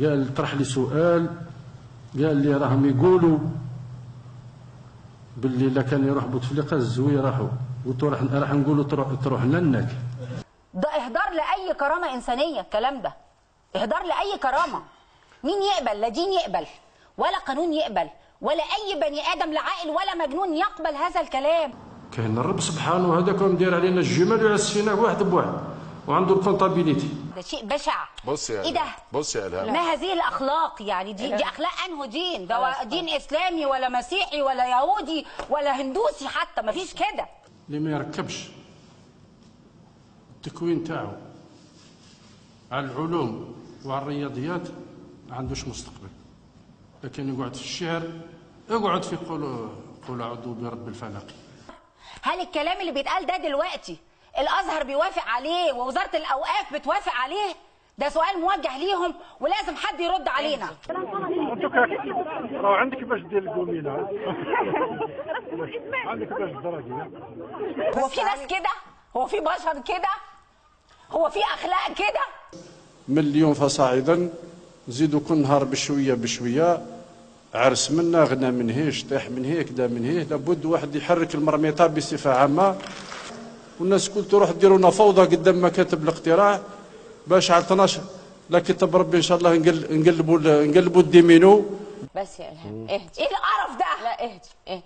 قال طرح لي سؤال، قال لي راهم يقولوا باللي الا كان يروح بوتفليقه الزوي راحوا، قلت له راح نقولوا تروح لنك. ده اهدار لاي كرامه انسانيه، الكلام ده اهدار لاي كرامه. مين يقبل؟ لا دين يقبل ولا قانون يقبل ولا اي بني ادم لا عاقل ولا مجنون يقبل هذا الكلام. كاين الرب سبحانه هذاك مدير علينا الجمال ويعس فينا واحد بواحد وعنده الكونتابيليتي. ده شيء بشع. بص يا ايه ده؟ بص يا الهام، ما هذه الاخلاق يعني؟ دي اخلاق انه دين؟ ده دين اسلامي ولا مسيحي ولا يهودي ولا هندوسي حتى، مفيش كده. اللي ما يركبش التكوين تاعو على العلوم وعلى الرياضيات ما عندوش مستقبل. لكن يقعد في الشعر، يقعد في قول اعوذ برب الفلق. هل الكلام اللي بيتقال ده دلوقتي الازهر بيوافق عليه ووزاره الاوقاف بتوافق عليه؟ ده سؤال موجه ليهم ولازم حد يرد علينا. انتوا راهو عندك باش دير القوميله، عندك باش الدرجه. هو في ناس كده؟ هو في بشر كده؟ هو في اخلاق كده؟ من اليوم فصاعدا نزيدوا كل نهار بشويه بشويه، عرس منا غنى من هيش طيح من هيك دا من هيك. لابد واحد يحرك المرميطه بصفه عامه، والناس كل تروح ديروا لنا فوضى قدام مكاتب الاقتراع باش على 12 لا كتب ربي ان شاء الله نقلبوا الديمينو. بس يا الهام اهدي. ايه القرف ده؟ لا اهدي.